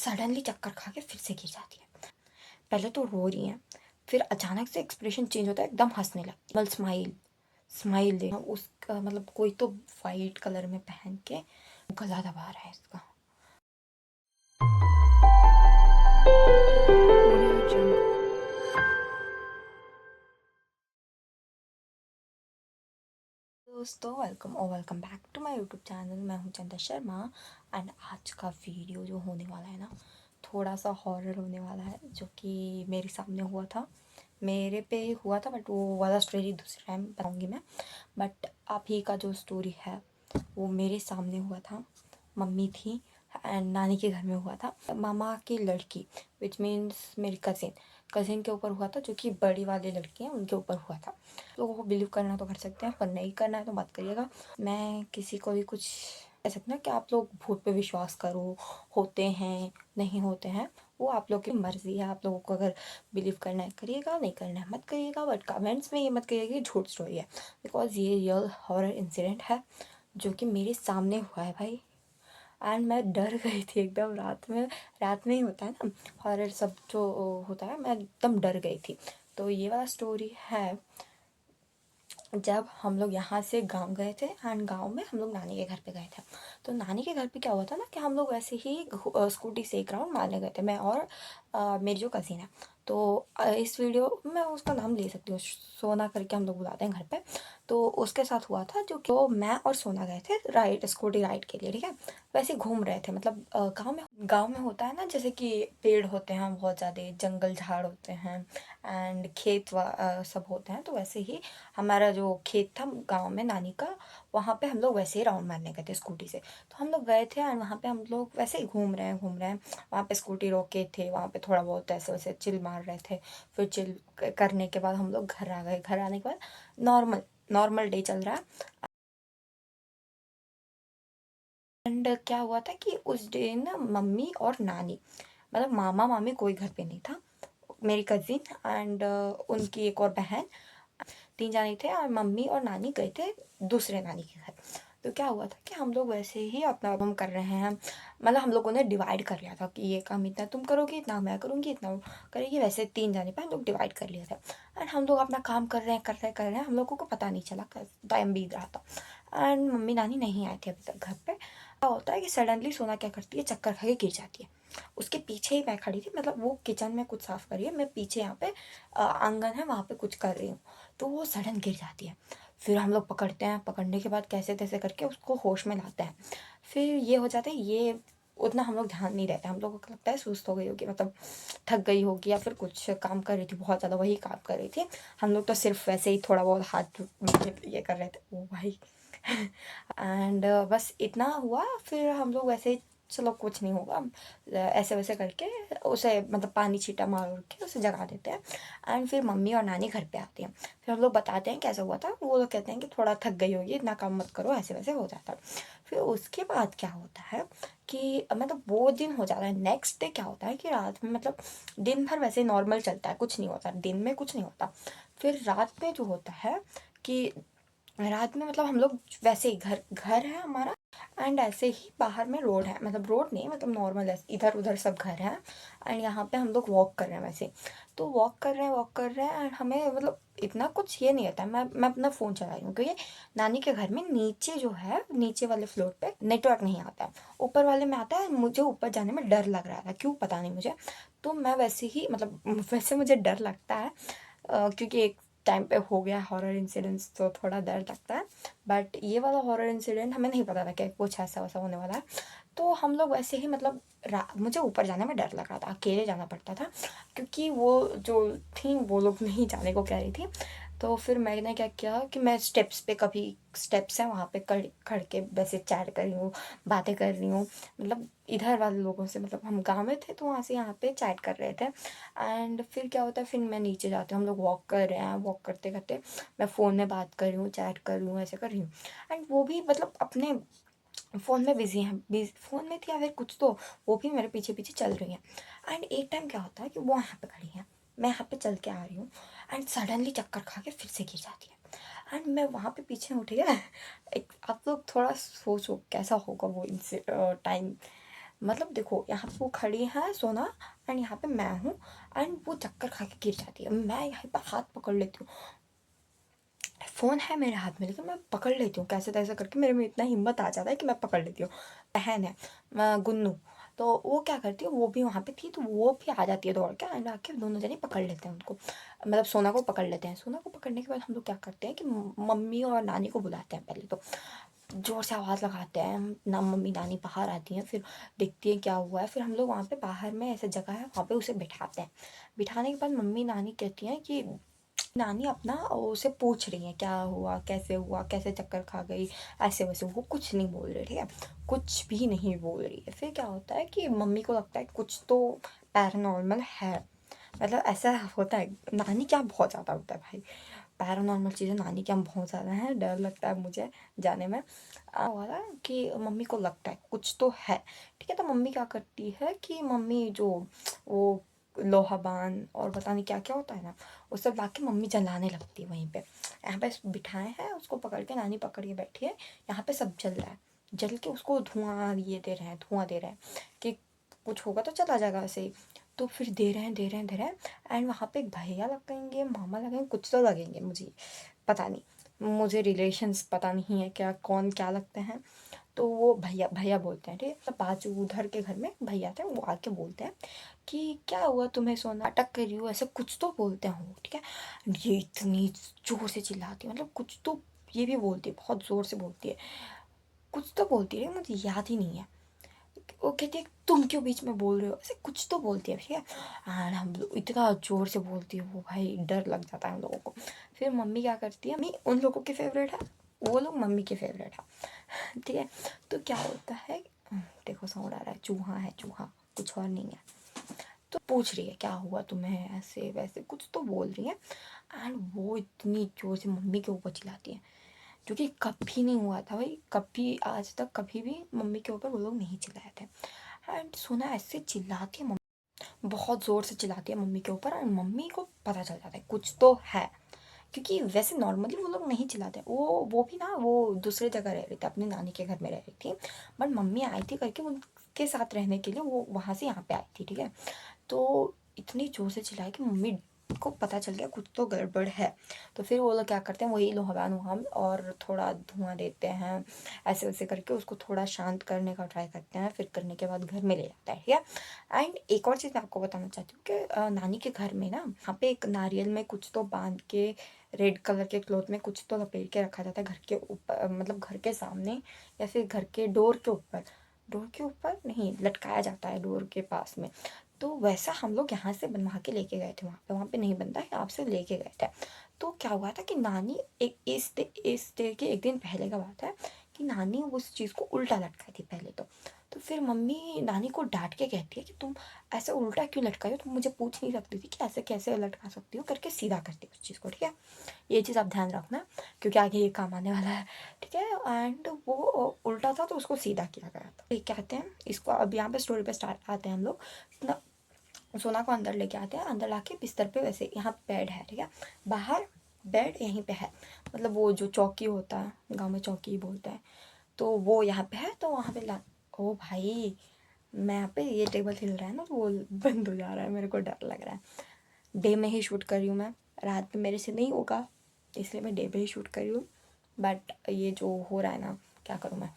Suddenly चक्कर खा के फिर से गिर जाती है। पहले तो रो रही हैं, फिर अचानक से एक्सप्रेशन चेंज होता है, एकदम हंसने लगती है। स्माइल स्माइल दे उसका मतलब कोई तो वाइट कलर में पहन के गला दबा रहा है इसका। Audio Jungle। दोस्तों welcome back to my YouTube channel. मैं हूं चंदा शर्मा एंड आज का वीडियो जो होने वाला है ना, थोड़ा सा हॉरर होने वाला है, जो कि मेरे सामने हुआ था, मेरे पे हुआ था, बट वो वाला स्टोरी दूसरे टाइम बताऊंगी मैं। बट अभी का जो स्टोरी है वो मेरे सामने हुआ था। मम्मी थी एंड नानी के घर में हुआ था। मामा की लड़की विच मीन्स मेरी कज़िन के ऊपर हुआ था, जो कि बड़ी वाली लड़की है उनके ऊपर हुआ था। लोगों को बिलीव करना तो कर सकते हैं, पर नहीं करना है तो मत करिएगा। मैं किसी को भी कुछ कह सकते ना कि आप लोग भूत पे विश्वास करो, होते हैं नहीं होते हैं, वो आप लोग की मर्जी है। आप लोगों को अगर बिलीव करना है करिएगा, नहीं करना है मत करिएगा। बट कमेंट्स में ये मत करिएगा कि झूठ स्टोरी है, बिकॉज ये रियल हॉरर इंसिडेंट है जो कि मेरे सामने हुआ है भाई। एंड मैं डर गई थी एकदम। रात में ही होता है ना हॉरर सब जो होता है, मैं एकदम डर गई थी। तो ये वाला स्टोरी है जब हम लोग यहाँ से गांव गए थे एंड गांव में हम लोग नानी के घर पे गए थे। तो नानी के घर पे क्या हुआ था ना कि हम लोग ऐसे ही स्कूटी से एक राउंड मारने गए थे, मैं और मेरी जो कज़िन है। तो इस वीडियो में उसका नाम ले सकती हूँ, सोना करके हम लोग बुलाते हैं घर पे। तो उसके साथ हुआ था जो कि तो मैं और सोना गए थे राइड, स्कूटी राइड के लिए, ठीक है। वैसे घूम रहे थे, मतलब गाँव में होता है ना, जैसे कि पेड़ होते हैं बहुत ज़्यादा, जंगल झाड़ होते हैं एंड सब होते हैं। तो वैसे ही हमारा जो खेत था गांव में नानी का, वहाँ पे हम लोग वैसे ही राउंड मारने गए थे स्कूटी से। तो हम लोग गए थे एंड वहाँ पे हम लोग वैसे ही घूम रहे हैं। वहाँ पे स्कूटी रोके थे, वहाँ पे थोड़ा बहुत ऐसे वैसे चिल मार रहे थे। फिर चिल करने के बाद हम लोग घर आ गए। घर आने के बाद नॉर्मल नॉर्मल डे चल रहा है। एंड क्या हुआ था कि उस डे ना मम्मी और नानी, मतलब मामा मामी कोई घर पे नहीं था, मेरी कज़िन एंड उनकी एक और बहन, 3 जाने थे। और मम्मी और नानी गए थे दूसरे नानी के घर। तो क्या हुआ था कि हम लोग वैसे ही अपना काम कर रहे हैं, मतलब हम लोगों ने डिवाइड कर लिया था कि ये काम इतना तुम करोगी, इतना मैं करूँगी, इतना वो करेगी। वैसे 3 जाने पे हम लोग डिवाइड कर लिया था। एंड हम लोग अपना काम कर रहे हैं, हम लोगों को पता नहीं चला, टाइम बीत रहा था। एंड मम्मी नानी नहीं आए थे अभी तक घर पे। क्या होता है कि सडनली सोना क्या करती है, चक्कर खा के गिर जाती है। उसके पीछे ही मैं खड़ी थी, मतलब वो किचन में कुछ साफ कर रही है, मैं पीछे यहाँ पे आंगन है वहाँ पे कुछ कर रही हूँ। तो वो सडन गिर जाती है। फिर हम लोग पकड़ते हैं, पकड़ने के बाद कैसे तैसे करके उसको होश में लाते हैं। फिर ये हो जाता है, ये उतना हम लोग ध्यान नहीं रहता, हम लोगों को लगता है सुस्त हो गई होगी, मतलब थक गई होगी, या फिर कुछ काम कर रही थी बहुत ज़्यादा, वही काम कर रही थी। हम लोग तो सिर्फ वैसे ही थोड़ा बहुत हाथ ये कर रहे थे, ओ भाई। एंड बस इतना हुआ। फिर हम लोग वैसे ही, चलो कुछ नहीं होगा, ऐसे वैसे करके उसे मतलब पानी छीटा मार के उसे जगा देते हैं। एंड फिर मम्मी और नानी घर पे आती हैं। फिर हम लोग बताते हैं कैसा हुआ था। वो लोग कहते हैं कि थोड़ा थक गई होगी, इतना काम मत करो, ऐसे वैसे हो जाता है। फिर उसके बाद क्या होता है कि मतलब वो दिन हो जाता है। नेक्स्ट डे क्या होता है कि रात में, मतलब दिन भर वैसे नॉर्मल चलता है, कुछ नहीं होता, दिन में कुछ नहीं होता। फिर रात में जो होता है कि रात में मतलब हम लोग वैसे ही घर घर है हमारा एंड ऐसे ही बाहर में रोड है, मतलब रोड नहीं, मतलब नॉर्मल है, इधर उधर सब घर हैं। एंड यहाँ पे हम लोग वॉक कर रहे हैं वैसे। तो वॉक कर रहे हैं एंड हमें मतलब इतना कुछ ये नहीं रहता है। मैं अपना फ़ोन चला रही हूँ क्योंकि नानी के घर में नीचे जो है, नीचे वाले फ्लोर पे नेटवर्क नहीं आता है, ऊपर वाले में आता है। मुझे ऊपर जाने में डर लग रहा था, क्यों पता नहीं मुझे। तो मैं वैसे ही, मतलब वैसे मुझे डर लगता है क्योंकि एक टाइम पे हो गया हॉरर इंसिडेंट्स, तो थोड़ा डर लगता है। बट ये वाला हॉरर इंसिडेंट हमें नहीं पता था कि कुछ ऐसा वैसा होने वाला है। तो हम लोग वैसे ही, मतलब मुझे ऊपर जाने में डर लग रहा था, अकेले जाना पड़ता था, क्योंकि वो जो थी वो लोग नहीं जाने को कह रही थी। तो फिर मैंने क्या किया कि मैं स्टेप्स पे, कभी स्टेप्स हैं वहाँ पे खड़ के वैसे चैट कर रही हूँ, बातें कर रही हूँ, मतलब इधर वाले लोगों से, मतलब हम गाँव में थे तो वहाँ से यहाँ पे चैट कर रहे थे। एंड फिर क्या होता है, फिर मैं नीचे जाती हूँ, हम लोग वॉक कर रहे हैं, वॉक करते करते मैं फ़ोन में बात कर रही हूँ, चैट कर रही हूँ, ऐसे कर रही हूँ। एंड वो भी मतलब अपने फ़ोन में बिज़ी हैं, फ़ोन में थी या फिर कुछ, तो वो भी मेरे पीछे पीछे चल रही हैं। एंड एक टाइम क्या होता है कि वो यहाँ पे खड़ी हैं, मैं यहाँ पे चल के आ रही हूँ एंड सडनली चक्कर खा के फिर से गिर जाती है। एंड मैं वहाँ पे पीछे हूँ, ठीक है। एक आप लोग थोड़ा सोचो कैसा होगा वो इनसे टाइम। मतलब देखो यहाँ पे वो खड़ी है सोना, एंड यहाँ पे मैं हूँ, एंड वो चक्कर खा के गिर जाती है। मैं यहाँ पर हाथ पकड़ लेती हूँ, फ़ोन है मेरे हाथ में, लेकिन मैं पकड़ लेती हूँ कैसे तैसे करके, मेरे में इतना हिम्मत आ जाता है कि मैं पकड़ लेती हूँ। बहन है गुन्नू, तो वो क्या करती है, वो भी वहाँ पे थी, तो वो भी आ जाती है दौड़ के, एंड आके दोनों जने पकड़ लेते हैं उनको, मतलब सोना को पकड़ लेते हैं। सोना को पकड़ने के बाद हम लोग क्या करते हैं कि मम्मी और नानी को बुलाते हैं। पहले तो ज़ोर से आवाज़ लगाते हैं ना, मम्मी नानी बाहर आती हैं, फिर देखती हैं क्या हुआ है। फिर हम लोग वहाँ पे बाहर में ऐसे जगह है, वहाँ पे उसे बिठाते हैं। बिठाने के बाद मम्मी नानी कहती हैं कि नानी अपना उसे पूछ रही है क्या हुआ, कैसे चक्कर खा गई, ऐसे वैसे। वो कुछ नहीं बोल रही, ठीक है, कुछ भी नहीं बोल रही है। फिर क्या होता है कि मम्मी को लगता है कुछ तो पैरानॉर्मल है, मतलब ऐसा होता है। नानी क्या बहुत ज़्यादा होता है भाई, पैरानॉर्मल चीज़ें नानी क्या बहुत ज़्यादा है, डर लगता है मुझे जाने में। हुआ था कि मम्मी को लगता है कुछ तो है, ठीक है। तो मम्मी क्या करती है कि मम्मी जो वो लोहा बान और पता नहीं क्या क्या होता है ना, वो सब ला के मम्मी जलाने लगती है वहीं पे। यहाँ पे बिठाए हैं उसको पकड़ के, नानी पकड़ के बैठी है, यहाँ पे सब जल रहा है, जल के उसको धुआं ये दे रहे हैं, धुआं दे रहे हैं कि कुछ होगा तो चला जाएगा वैसे ही। तो फिर दे रहे हैं एंड वहाँ पे एक भैया लगेंगे, मामा लगेंगे, कुछ तो लगेंगे, मुझे पता नहीं, मुझे रिलेशंस पता नहीं है क्या कौन क्या लगते हैं। तो वो भैया भैया बोलते हैं, ठीक है। तो बाजू उधर के घर में भैया थे, वो आके बोलते हैं कि क्या हुआ तुम्हें, सोना अटक कर रही हो, ऐसे कुछ तो बोलते हैं वो, ठीक है। ये इतनी जोर से चिल्लाती है, मतलब कुछ तो ये भी बोलती है, बहुत जोर से बोलती है, कुछ तो बोलती है, मुझे याद ही नहीं है। वो कहती है तुम क्यों बीच में बोल रहे हो, ऐसे कुछ तो बोलती है, ठीक है। और हम लोग इतना ज़ोर से बोलती है वो, भाई डर लग जाता है हम लोगों को। फिर मम्मी क्या करती है, मम्मी उन लोगों की फेवरेट है, वो लोग मम्मी के फेवरेट है, ठीक है। तो क्या होता है, देखो साउंड आ रहा है, चूहा है चूहा, कुछ और नहीं है। तो पूछ रही है क्या हुआ तुम्हें, ऐसे वैसे कुछ तो बोल रही है, एंड वो इतनी जोर से मम्मी के ऊपर चिल्लाती है, जो कि कभी नहीं हुआ था भाई, कभी आज तक कभी भी मम्मी के ऊपर वो लोग नहीं चिल्लाए थे। एंड सोना ऐसे चिल्लाती है, मम्मी बहुत ज़ोर से चिल्लाती है मम्मी के ऊपर, एंड मम्मी को पता चल जाता है कुछ तो है, क्योंकि वैसे नॉर्मली वो लोग नहीं चिल्लाते। वो भी ना, वो दूसरे जगह रह रही थी, अपनी नानी के घर में रह रही थी, बट मम्मी आई थी करके उनके साथ रहने के लिए, वो वहाँ से यहाँ पे आई थी, ठीक है। तो इतनी ज़ोर से चिल्लाई कि मम्मी को पता चल गया कुछ तो गड़बड़ है। तो फिर वो लोग क्या करते हैं, वही लोहाबान वहाँ और थोड़ा धुआं देते हैं, ऐसे वैसे करके उसको थोड़ा शांत करने का ट्राई करते हैं। फिर करने के बाद घर में ले जाता है, ठीक है। एंड एक और चीज़ मैं आपको बताना चाहती हूँ कि नानी के घर में ना, वहाँ पे एक नारियल में कुछ तो बांध के, रेड कलर के क्लॉथ में कुछ तो लपेट के रखा जाता है घर के ऊपर, मतलब घर के सामने, या फिर घर के डोर के ऊपर, डोर के ऊपर नहीं, लटकाया जाता है डोर के पास में। तो वैसा हम लोग यहाँ से बनवा के लेके गए थे, वहाँ पे नहीं बनता है, यहाँ से लेके गए थे। तो क्या हुआ था कि नानी एक इस डे के एक दिन पहले का बात है कि नानी उस चीज़ को उल्टा लटकाई थी पहले तो फिर मम्मी नानी को डांट के कहती है कि तुम ऐसे उल्टा क्यों लटकाई हो, तुम मुझे पूछ नहीं सकती थी कि ऐसे कैसे लटका सकती हो, करके सीधा करती उस चीज़ को, ठीक है। ये चीज़ आप ध्यान रखना, क्योंकि आगे ये काम आने वाला है, ठीक है। एंड वो उल्टा था तो उसको सीधा किया गया था। ये कहते हैं इसको, अब यहाँ पे स्टोरी पे स्टार्ट आते हैं हम लोग ना। सोना को अंदर लेके आते हैं, अंदर लाके बिस्तर पे, वैसे यहाँ बेड है, ठीक है, बाहर बेड यहीं पे है, मतलब वो जो चौकी होता है, गांव में चौकी ही बोलते हैं, तो वो यहाँ पे है। तो वहाँ पे ला, ओ भाई मैं यहाँ पे ये टेबल हिल रहा है ना, तो वो बंद हो जा रहा है, मेरे को डर लग रहा है। डे में ही शूट कर रही हूँ मैं, रात में मेरे से नहीं होगा, इसलिए मैं डे पे ही शूट कर रही हूँ। बट ये जो हो रहा है ना, क्या करूँ मैं।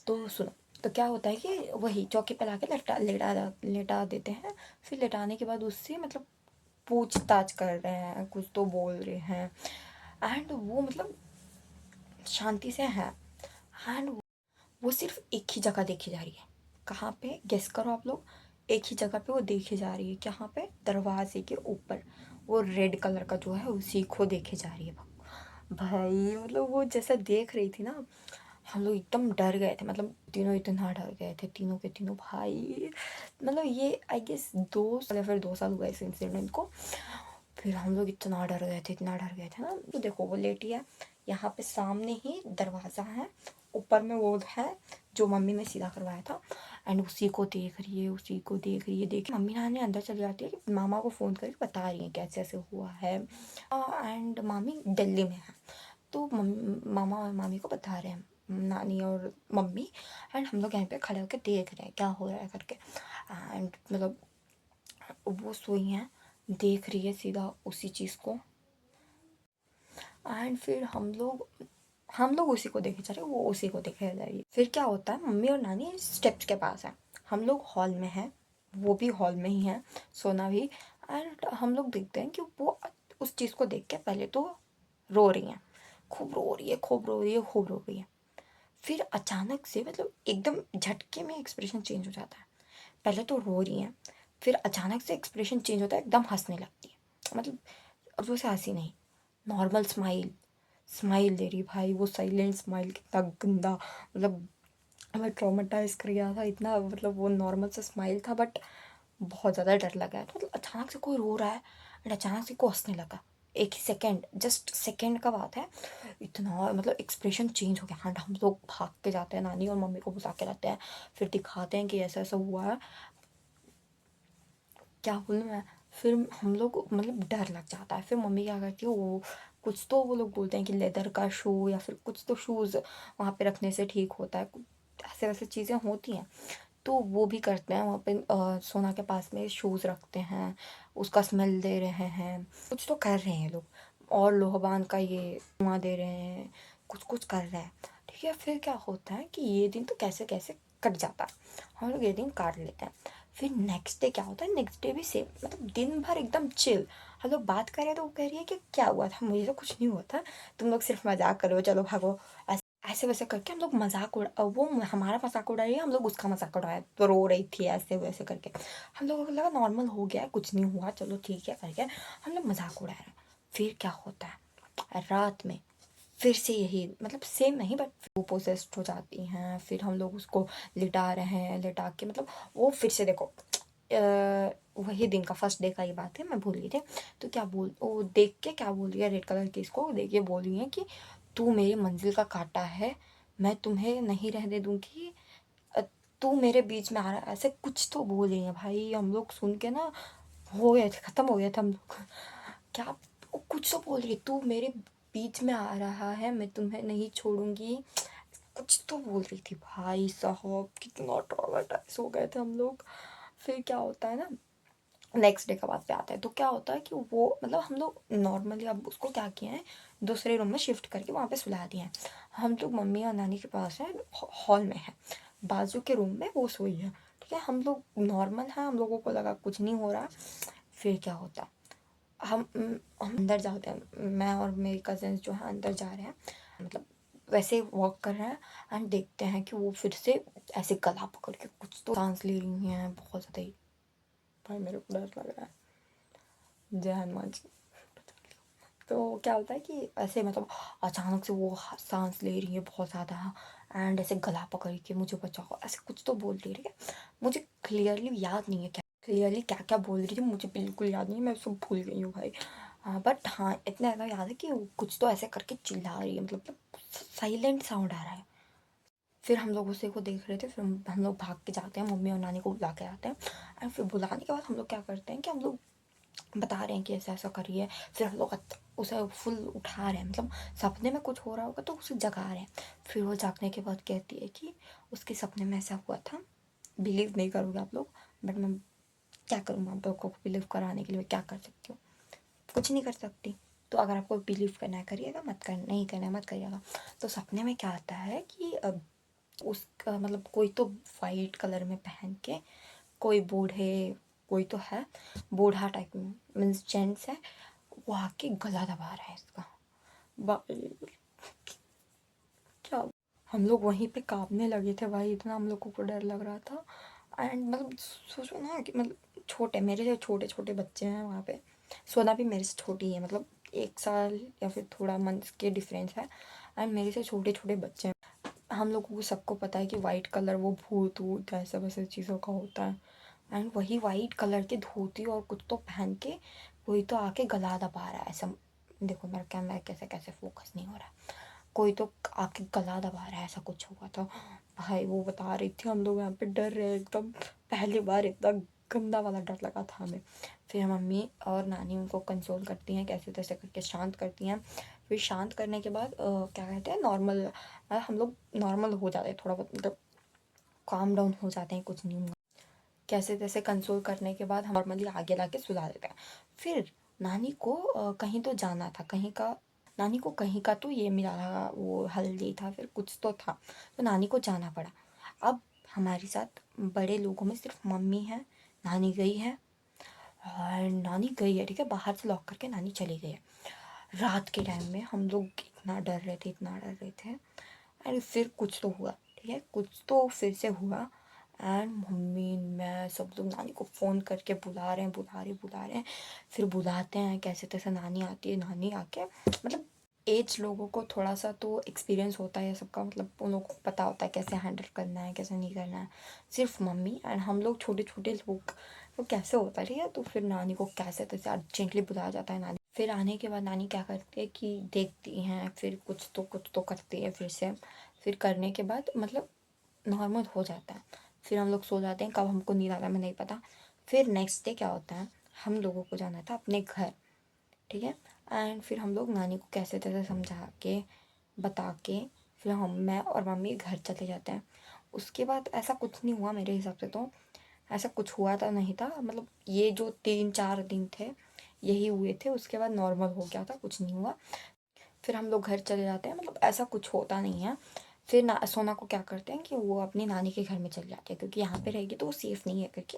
तो सुनो, तो क्या होता है कि वही चौकी पे लाके लेटा देते हैं। फिर लेटाने के बाद उससे मतलब पूछताछ कर रहे हैं, कुछ तो बोल रहे हैं, एंड वो मतलब शांति से है। एंड वो सिर्फ एक ही जगह देखी जा रही है, कहाँ पे गेस करो आप लोग, एक ही जगह पे वो देखी जा रही है, कहाँ पे, दरवाजे के ऊपर, वो रेड कलर का जो है उसी को देखे जा रही है। भाई मतलब वो जैसा देख रही थी ना, हम लोग एकदम डर गए थे, मतलब तीनों इतना डर गए थे, तीनों के तीनों भाई। मतलब ये आई गेस 2 साल या फिर 2 साल हुआ इस इंसिडेंट को। फिर हम लोग इतना डर गए थे, इतना डर गए थे ना। तो देखो वो लेटी है, यहाँ पे सामने ही दरवाज़ा है, ऊपर में वो है जो मम्मी ने सीधा करवाया था, एंड उसी को देख रही है, उसी को देख रही है। देख मम्मी नानी अंदर चली जाती है कि मामा को फ़ोन करके बता रही है कैसे ऐसे हुआ है। एंड मामी दिल्ली में है, तो मामा और मामी को बता रहे हैं, नानी और मम्मी, एंड हम लोग यहाँ पे खड़े होकर देख रहे हैं क्या हो रहा है करके। एंड मतलब वो सोई हैं, देख रही है सीधा उसी चीज़ को। एंड फिर हम लोग उसी को देखे जा रहे हैं, वो उसी को देखे जा रही है। फिर क्या होता है, मम्मी और नानी स्टेप्स के पास है, हम लोग हॉल में हैं, वो भी हॉल में ही है, सोना भी। एंड हम लोग देखते हैं कि वो उस चीज़ को देख के पहले तो रो रही हैं, खूब रो रही है, खूब रो रही है, खूब रो रही है। फिर अचानक से मतलब एकदम झटके में एक्सप्रेशन चेंज हो जाता है। पहले तो रो रही हैं, फिर अचानक से एक्सप्रेशन चेंज होता है, एकदम हंसने लगती है। मतलब अब वैसे हंसी नहीं, नॉर्मल स्माइल, स्माइल दे रही भाई। वो साइलेंट स्माइल कितना गंदा, मतलब हमें ट्रॉमेटाइज कर गया था इतना। मतलब वो नॉर्मल सा स्माइल था बट बहुत ज़्यादा डर लगा है। तो मतलब अचानक से कोई रो रहा है एंड अचानक से कोई हंसने लगा, एक ही सेकेंड, जस्ट सेकेंड का बात है, इतना मतलब एक्सप्रेशन चेंज हो गया। एंड हम लोग भाग के जाते हैं, नानी और मम्मी को बुला के लाते हैं, फिर दिखाते हैं कि ऐसा ऐसा हुआ है। क्या बोलूँ मैं, फिर हम लोग मतलब डर लग जाता है। फिर मम्मी क्या करती है, वो कुछ तो वो लोग बोलते हैं कि लेदर का शू या फिर कुछ तो शूज़ वहाँ पे रखने से ठीक होता है, ऐसे वैसे चीज़ें होती हैं। तो वो भी करते हैं, वहाँ पे सोना के पास में शूज़ रखते हैं, उसका स्मेल दे रहे हैं, कुछ तो कर रहे हैं लोग। और लोहबान का ये धुआं दे रहे हैं, कुछ कुछ कर रहे हैं। ठीक है, फिर क्या होता है कि ये दिन तो कैसे कैसे कट जाता है, हम लोग ये दिन काट लेते हैं। फिर नेक्स्ट डे क्या होता है, नेक्स्ट डे भी सेम, मतलब दिन भर एकदम चिल। हम लोग बात कर रहे हैं तो वो कह रही है कि क्या हुआ था, मुझे तो कुछ नहीं हुआ था, तुम लोग सिर्फ मजाक करो, चलो भागो। ऐसे वैसे करके हम लोग मजाक उड़ा, वो हमारा मजाक उड़ा रही है, हम लोग उसका मजाक उड़ाया, तो रो रही थी ऐसे वैसे करके। हम लोगों को लगा नॉर्मल हो गया है, कुछ नहीं हुआ, चलो ठीक है करके हम लोग मजाक उड़ा रहे हैं। फिर क्या होता है, रात में फिर से यही, मतलब सेम नहीं बट वो पोसेस्ड हो जाती हैं। फिर हम लोग उसको लिटा रहे हैं, लिटा के मतलब वो फिर से देखो, वही दिन का फर्स्ट डे का ही बात है, मैं भूल गई थी। तो क्या बोल, वो देख के क्या बोल रही है, रेड कलर की इसको देख के बोल रही है कि तू मेरी मंजिल का कांटा है, मैं तुम्हें नहीं रहने दूंगी, अ, तू मेरे बीच में आ रहा है, ऐसे कुछ तो बोल रही है भाई। हम लोग सुन के ना हो गए थे, खत्म हो गया था हम लोग। क्या, वो कुछ तो बोल रही है, तू मेरे बीच में आ रहा है, मैं तुम्हें नहीं छोड़ूंगी, कुछ तो बोल रही थी भाई साहब, कितना ट्रॉमेटाइज हो गए थे हम लोग। फिर क्या होता है ना, नेक्स्ट डे का बात पे आता है। तो क्या होता है कि वो मतलब हम लोग नॉर्मली अब उसको क्या किया है, दूसरे रूम में शिफ्ट करके वहाँ पे सुला दिए हैं। हम लोग मम्मी और नानी के पास है, हॉल में है, बाजू के रूम में वो सोई है। ठीक है, हम लोग नॉर्मल है, हम लोगों को लगा कुछ नहीं हो रहा। फिर क्या होता है, हम अंदर जाते हैं, मैं और मेरी कज़न्स जो है अंदर जा रहे हैं, मतलब वैसे वॉक कर रहे हैं। एंड देखते हैं कि वो फिर से ऐसे गला पकड़ के कुछ तो सांस ले रही हैं बहुत ज़्यादा ही। भाई मेरे को डर लग रहा है, जय हनुमान जी। तो क्या होता है कि ऐसे मतलब अचानक से वो सांस ले रही है बहुत ज़्यादा, एंड ऐसे गला पकड़ के मुझे बचाओ, ऐसे कुछ तो बोल रही है। मुझे क्लियरली याद नहीं है क्या क्लियरली क्या क्या बोल रही थी, मुझे बिल्कुल याद नहीं है, मैं सब भूल गई हूँ भाई। हाँ बट हाँ इतना ज़्यादा याद है कि वो कुछ तो ऐसे करके चिल्ला रही है, मतलब साइलेंट साउंड आ रहा है। फिर हम लोग उसे को देख रहे थे, फिर हम लोग भाग के जाते हैं, मम्मी और नानी को बुला के आते हैं। एंड फिर बुलाने के बाद हम लोग क्या करते हैं कि हम लोग बता रहे हैं कि ऐसा ऐसा करिए। फिर हम लोग उसे फुल उठा रहे हैं, मतलब सपने में कुछ हो रहा होगा तो उसे जगा रहे हैं। फिर वो जागने के बाद कहती है कि उसके सपने में ऐसा हुआ था। बिलीव नहीं करोगे आप लोग, बट मैं क्या करूँ, आप लोग को बिलीव कराने के लिए मैं क्या कर सकती हूँ, कुछ नहीं कर सकती। तो अगर आपको बिलीव करना है करिएगा, मत कर नहीं करना है मत करिएगा। तो सपने में क्या आता है कि उसका मतलब कोई तो वाइट कलर में पहन के, कोई बूढ़े, कोई तो है बूढ़ा टाइप में, मीन्स जेंट्स है, वो आके गला दबा रहा है इसका। भाई क्या, हम लोग वहीं पे कांपने लगे थे भाई, इतना हम लोगों को डर लग रहा था। एंड मतलब सोचो ना कि मतलब छोटे, मेरे से छोटे छोटे बच्चे हैं वहाँ पे, सोना भी मेरे से छोटी है, मतलब 1 साल या फिर थोड़ा मंथ्स के डिफरेंस है। एंड मेरे से छोटे छोटे बच्चे हैं। हम लोगों को सबको पता है कि वाइट कलर वो भूत वूत ऐसा वैसे चीज़ों का होता है। एंड वही वाइट कलर की धोती और कुछ तो पहन के कोई तो आके गला दबा रहा है ऐसा। देखो मेरा कैमरा कैसे कैसे फोकस नहीं हो रहा, कोई तो आके गला दबा रहा है, ऐसा कुछ हुआ था भाई। वो बता रही थी, हम लोग यहाँ पे डर रहे एकदम, पहली बार इतना गंदा वाला डर लगा था हमें। फिर मम्मी और नानी उनको कंसोल करती हैं, कैसे तैसे करके शांत करती हैं। फिर शांत करने के बाद क्या कहते हैं नॉर्मल, हम लोग नॉर्मल हो जाते हैं थोड़ा बहुत, मतलब काम डाउन हो जाते हैं, कुछ नहीं हुआ। कैसे तैसे कंसोल करने के बाद हम नॉर्मली आगे ला के सुला देते हैं। फिर नानी को कहीं तो जाना था, नानी को कहीं का तो ये मिला था, वो हल्दी था फिर कुछ तो था, तो नानी को जाना पड़ा। अब हमारे साथ बड़े लोगों में सिर्फ मम्मी है, नानी गई है, और नानी गई है ठीक है, बाहर से लॉक करके नानी चली गई है। रात के टाइम में हम लोग इतना डर रहे थे, इतना डर रहे थे। एंड फिर कुछ तो हुआ, ठीक है, कुछ तो फिर से हुआ। एंड मम्मी मैं सब लोग नानी को फ़ोन करके बुला रहे हैं। फिर बुलाते हैं, कैसे तैसे नानी आती है, नानी आके मतलब एज लोगों को थोड़ा सा तो एक्सपीरियंस होता है सबका, मतलब उन लोगों को पता होता है कैसे हैंडल करना है कैसे नहीं करना है। सिर्फ मम्मी एंड हम लोग छोटे छोटे लोग, तो कैसे होता है ठीक है। तो फिर नानी को कैसे तैसे अर्जेंटली बुलाया जाता है। नानी फिर आने के बाद नानी क्या करती है कि देखती हैं, फिर कुछ तो करती है फिर से। फिर करने के बाद मतलब नॉर्मल हो जाता है। फिर हम लोग सो जाते हैं, कब हमको नींद आता है मैं नहीं पता। फिर नेक्स्ट डे क्या होता है, हम लोगों को जाना था अपने घर, ठीक है। एंड फिर हम लोग नानी को कैसे तैसे समझा के बता के फिर मैं और मम्मी घर चले जाते हैं। उसके बाद ऐसा कुछ नहीं हुआ मेरे हिसाब से, तो ऐसा कुछ हुआ था नहीं था, मतलब ये जो 3-4 दिन थे यही हुए थे, उसके बाद नॉर्मल हो गया था, कुछ नहीं हुआ। फिर हम लोग घर चले जाते हैं, मतलब ऐसा कुछ होता नहीं है। फिर सोना को क्या करते हैं कि वो अपनी नानी के घर में चले जाते हैं, क्योंकि यहाँ पे रहेगी तो वो सेफ़ नहीं है करके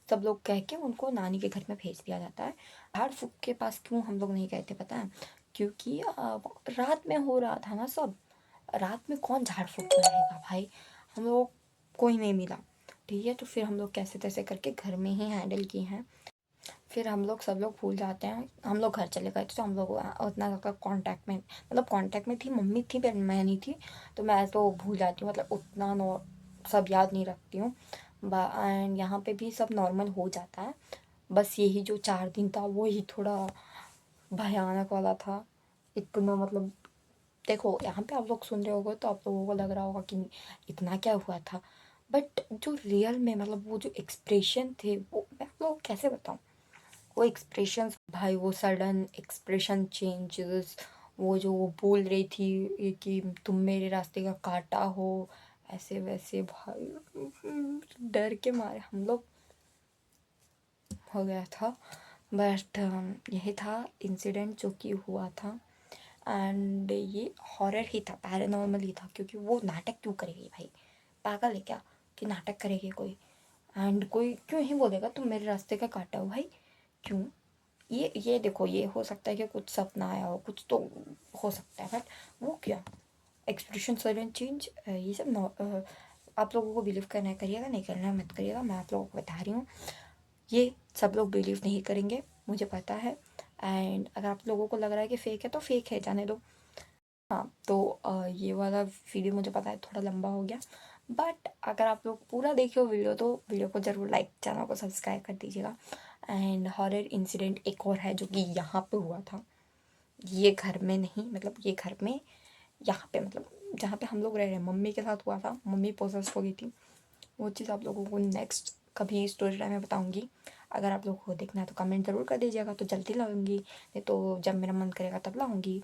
सब लोग कह के उनको नानी के घर में भेज दिया जाता है। झाड़ फूक के पास क्यों हम लोग नहीं गए थे पता है, क्योंकि रात में हो रहा था ना सब। रात में कौन झाड़ फूक कराएगा भाई, हम लोग कोई नहीं मिला, ठीक है। तो फिर हम लोग कैसे तैसे करके घर में ही हैंडल किए हैं। फिर हम लोग सब लोग भूल जाते हैं, हम लोग घर चले गए थे, तो हम लोग उतना ज़्यादा कांटेक्ट में थी, मम्मी थी पर मैं नहीं थी। तो मैं तो भूल जाती हूँ, मतलब उतना नो सब याद नहीं रखती हूँ। एंड यहाँ पे भी सब नॉर्मल हो जाता है। बस यही जो 4 दिन था वो ही थोड़ा भयानक वाला था। इतना मतलब देखो यहाँ पे आप लोग सुन रहे होगे तो आप लोगों को लग रहा होगा कि इतना क्या हुआ था, बट जो रियल में मतलब वो जो एक्सप्रेशन थे वो मैं आप लोगों को कैसे बताऊँ। वो एक्सप्रेशंस भाई, वो सडन एक्सप्रेशन चेंजेस, वो जो वो बोल रही थी ये कि तुम मेरे रास्ते का कांटा हो, ऐसे वैसे भाई डर के मारे हम लोग हो गया था। बट यही था इंसिडेंट जो कि हुआ था। एंड ये हॉरर ही था, पैरानॉर्मल ही था, क्योंकि वो नाटक क्यों करेगी भाई, पागल है क्या कि नाटक करेगी कोई। एंड कोई क्यों ही बोलेगा तुम मेरे रास्ते का कांटा हो भाई, क्यों। ये देखो, ये हो सकता है कि कुछ सपना आया हो, कुछ तो हो सकता है, बट वो क्या एक्सप्रेशन सडन चेंज, ये सब आप लोगों को बिलीव करना है करिएगा, नहीं करना है मत करिएगा, मैं आप लोगों को बता रही हूँ। ये सब लोग बिलीव नहीं करेंगे, मुझे पता है। एंड अगर आप लोगों को लग रहा है कि फ़ेक है तो फ़ेक है, जाने दो। हाँ तो ये वाला वीडियो मुझे पता है थोड़ा लंबा हो गया, बट अगर आप लोग पूरा देखे हो वीडियो तो वीडियो को ज़रूर लाइक, चैनल को सब्सक्राइब कर दीजिएगा। एंड हॉरर इंसिडेंट एक और है जो कि यहाँ पे हुआ था, ये घर में नहीं, मतलब ये घर में यहाँ पे, मतलब जहाँ पे हम लोग रह रहे हैं मम्मी के साथ हुआ था, मम्मी पोसेस हो गई थी। वो चीज़ आप लोगों को नेक्स्ट कभी स्टोरी टाइम में बताऊँगी। अगर आप लोगों को देखना है तो कमेंट ज़रूर कर दीजिएगा, तो जल्दी लाऊंगी, नहीं तो जब मेरा मन करेगा तब लाऊंगी।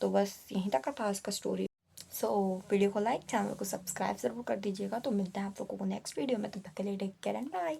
तो बस यहीं तक का था आज का स्टोरी। सो वीडियो को लाइक, चैनल को सब्सक्राइब ज़रूर कर दीजिएगा। तो मिलते हैं आप लोगों को नेक्स्ट वीडियो में, तब तक के लिए टेक केयर एंड बाय।